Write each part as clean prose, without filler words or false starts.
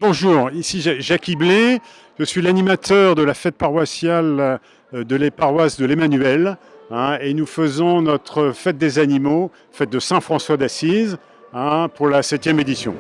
Bonjour, ici Jacques Iblé, je suis l'animateur de la fête paroissiale de les paroisses de l'Emmanuel, et nous faisons notre fête des animaux, fête de Saint-François d'Assise, pour la 7e édition.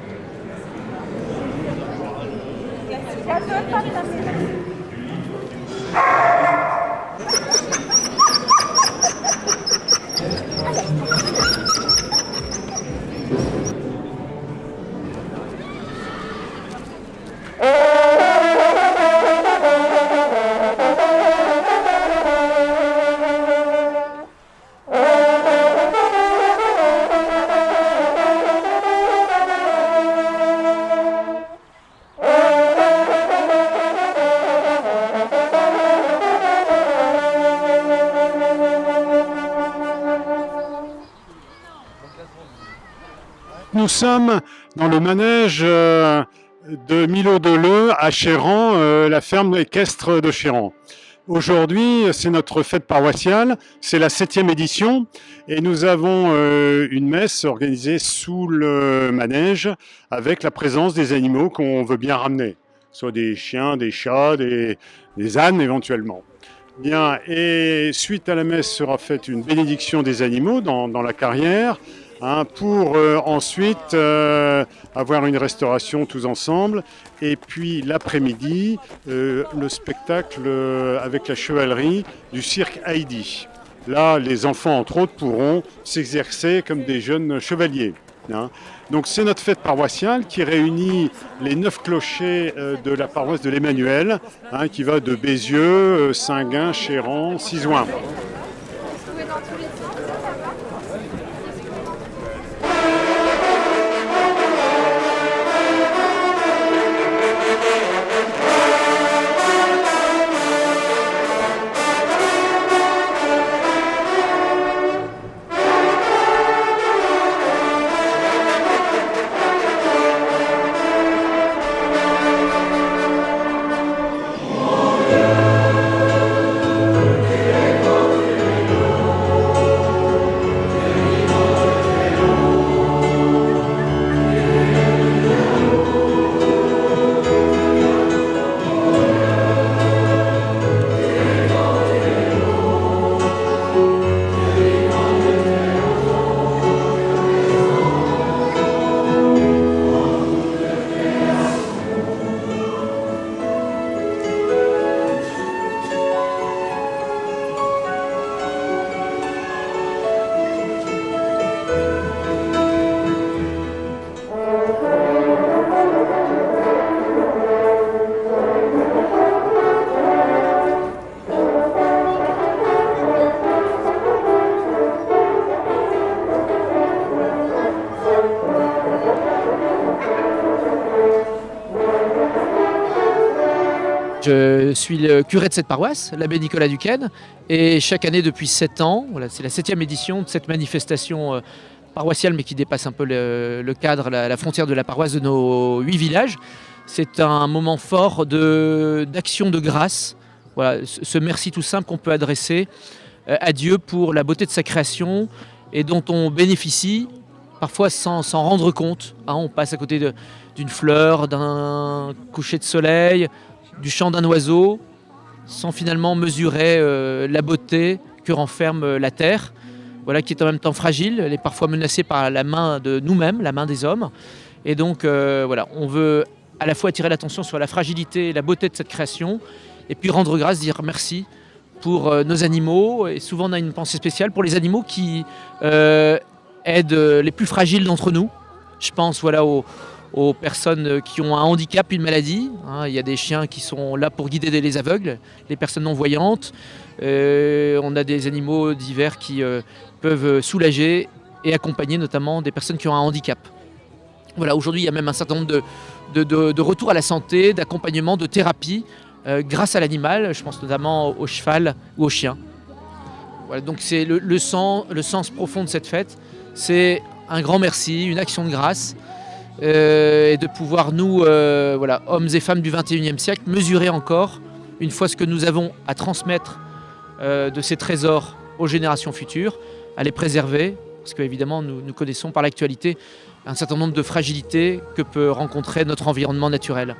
Nous sommes dans le manège de Milo Deleu à Chéran, la ferme équestre de Chéran. Aujourd'hui, c'est notre fête paroissiale, c'est la 7e édition et nous avons une messe organisée sous le manège avec la présence des animaux qu'on veut bien ramener, soit des chiens, des chats, des ânes éventuellement. Bien, et suite à la messe sera faite une bénédiction des animaux dans la carrière, pour ensuite avoir une restauration tous ensemble. Et puis l'après-midi, le spectacle avec la chevalerie du cirque Heidi. Là, les enfants, entre autres, pourront s'exercer comme des jeunes chevaliers. Donc c'est notre fête paroissiale qui réunit les 9 clochers de la paroisse de l'Emmanuel, qui va de Bézieux, Saint-Gain, Chéran, Sizouin. Je suis le curé de cette paroisse, l'abbé Nicolas Duquesne, et chaque année depuis 7 ans, voilà, c'est la 7e édition de cette manifestation paroissiale, mais qui dépasse un peu le cadre, la frontière de la paroisse de nos 8 villages. C'est un moment fort d'action de grâce, voilà, ce merci tout simple qu'on peut adresser à Dieu pour la beauté de sa création et dont on bénéficie parfois sans s'en rendre compte. On passe à côté d'une fleur, d'un coucher de soleil, du chant d'un oiseau, sans finalement mesurer la beauté que renferme la terre, voilà, qui est en même temps fragile, elle est parfois menacée par la main de nous-mêmes, la main des hommes. Et donc voilà, on veut à la fois attirer l'attention sur la fragilité et la beauté de cette création, et puis rendre grâce, dire merci pour nos animaux. Et souvent on a une pensée spéciale pour les animaux qui aident les plus fragiles d'entre nous. Je pense voilà, aux personnes qui ont un handicap, une maladie. Il y a des chiens qui sont là pour guider les aveugles, les personnes non-voyantes. On a des animaux divers qui peuvent soulager et accompagner notamment des personnes qui ont un handicap. Voilà, aujourd'hui, il y a même un certain nombre de retours à la santé, d'accompagnement, de thérapie grâce à l'animal. Je pense notamment au cheval ou au chien. Voilà, donc c'est le sens profond de cette fête. C'est un grand merci, une action de grâce. Et de pouvoir nous, voilà, hommes et femmes du XXIe siècle, mesurer encore une fois ce que nous avons à transmettre de ces trésors aux générations futures, à les préserver parce qu'évidemment, nous connaissons par l'actualité un certain nombre de fragilités que peut rencontrer notre environnement naturel.